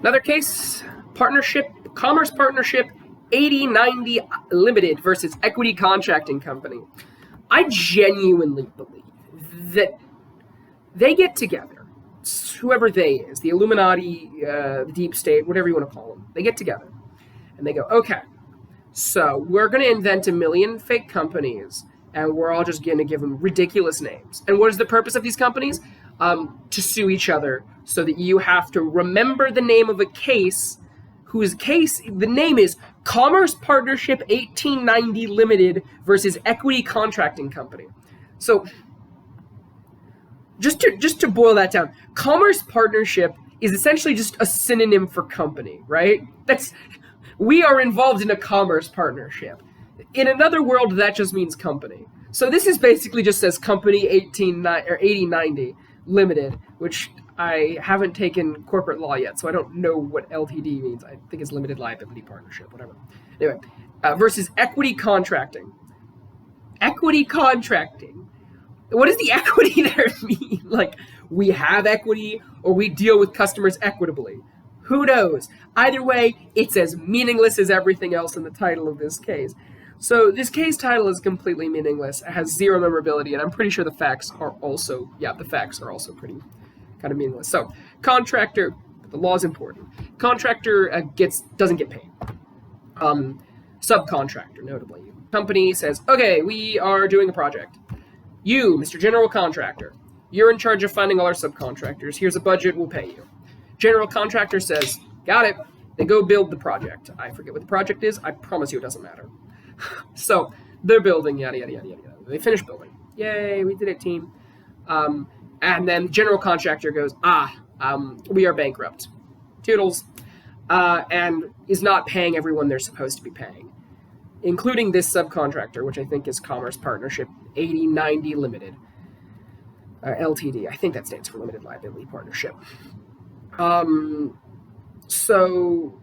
Another case, Commerce Partnership 8090 Limited versus Equity Contracting Company. I genuinely believe that they get together, whoever they is, the Illuminati, the Deep State, whatever you want to call them, they get together and they go, okay, so we're going to invent 1 million fake companies and we're all just going to give them ridiculous names. And what is the purpose of these companies? To sue each other so that you have to remember the name of a case whose case, the name is Commerce Partnership 1890 Limited versus Equity Contracting Company. So just to boil that down, Commerce Partnership is essentially just a synonym for company, right? We are involved in a commerce partnership. In another world, that just means company. So this is basically just says Company 8090 Limited, which I haven't taken corporate law yet, so I don't know what LTD means. I think it's limited liability partnership, whatever. Anyway, versus equity contracting. Equity contracting. What does the equity there mean? Like, we have equity or we deal with customers equitably? Who knows? Either way, it's as meaningless as everything else in the title of this case. So this case title is completely meaningless. It has zero memorability, and I'm pretty sure the facts are also pretty kind of meaningless. So contractor, the law is important. Contractor doesn't get paid. Subcontractor, notably. Company says, okay, we are doing a project. You, Mr. General Contractor, you're in charge of finding all our subcontractors. Here's a budget, we'll pay you. General Contractor says, got it. They go build the project. I forget what the project is. I promise you it doesn't matter. So they're building, yada, yada, yada, yada. They finish building. Yay, we did it, team. And then general contractor goes, we are bankrupt. Toodles. And is not paying everyone they're supposed to be paying, including this subcontractor, which I think is Commerce Partnership 8090 Limited, LTD. I think that stands for Limited Liability Partnership. So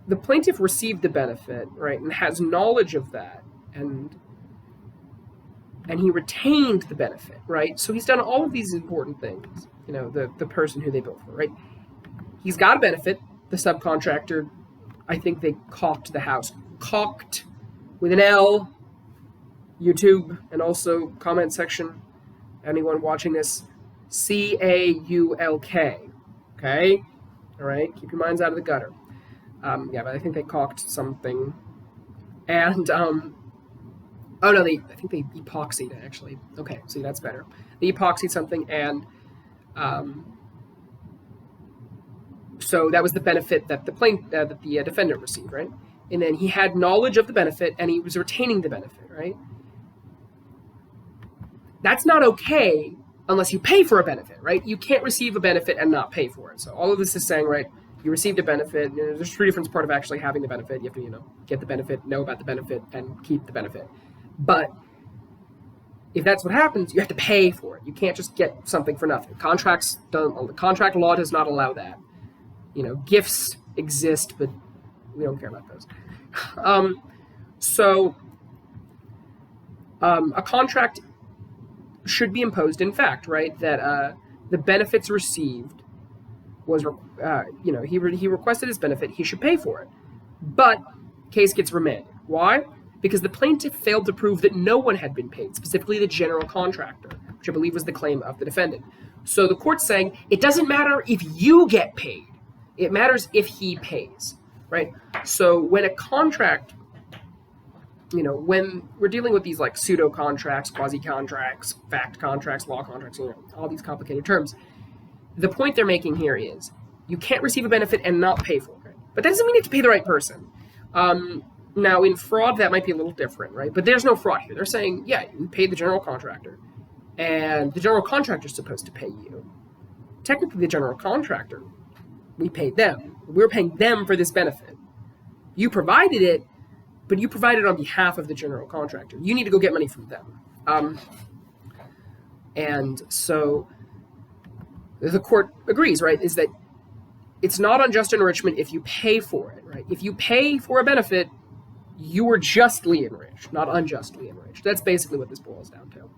the plaintiff received the benefit, right, and has knowledge of that, and he retained the benefit, right? So he's done all of these important things, the person who they built for, right? He's got a benefit. The subcontractor, I think they caulked the house. Caulked with an L. YouTube and also comment section. Anyone watching this, CAULK. Okay? All right? Keep your minds out of the gutter. But I think they caulked something. And, I think they epoxied it, actually. Okay, see, that's better. They epoxied something, and so that was the benefit that the defendant received, right? And then he had knowledge of the benefit, and he was retaining the benefit, right? That's not okay unless you pay for a benefit, right? You can't receive a benefit and not pay for it. So all of this is saying, right, you received a benefit. There's three different parts of actually having the benefit. You have to, get the benefit, know about the benefit, and keep the benefit. But if that's what happens, you have to pay for it. You can't just get something for nothing. The contract law does not allow that. Gifts exist, but we don't care about those. A contract should be imposed, in fact, right, that the benefits received was, he requested his benefit, he should pay for it. But case gets remanded. Why? Because the plaintiff failed to prove that no one had been paid, specifically the general contractor, which I believe was the claim of the defendant. So the court's saying, it doesn't matter if you get paid. It matters if he pays, right? So when a contract, when we're dealing with these like pseudo contracts, quasi contracts, fact contracts, law contracts, all these complicated terms, the point they're making here is you can't receive a benefit and not pay for it. But that doesn't mean you have to pay the right person. Now, in fraud, that might be a little different, right? But there's no fraud here. They're saying, yeah, you paid the general contractor, and the general contractor is supposed to pay you. Technically, the general contractor, we paid them. We're paying them for this benefit. You provided it, but you provided it on behalf of the general contractor. You need to go get money from them. And so the court agrees, right, is that it's not unjust enrichment if you pay for it, right? If you pay for a benefit, you were justly enriched, not unjustly enriched. That's basically what this boils down to.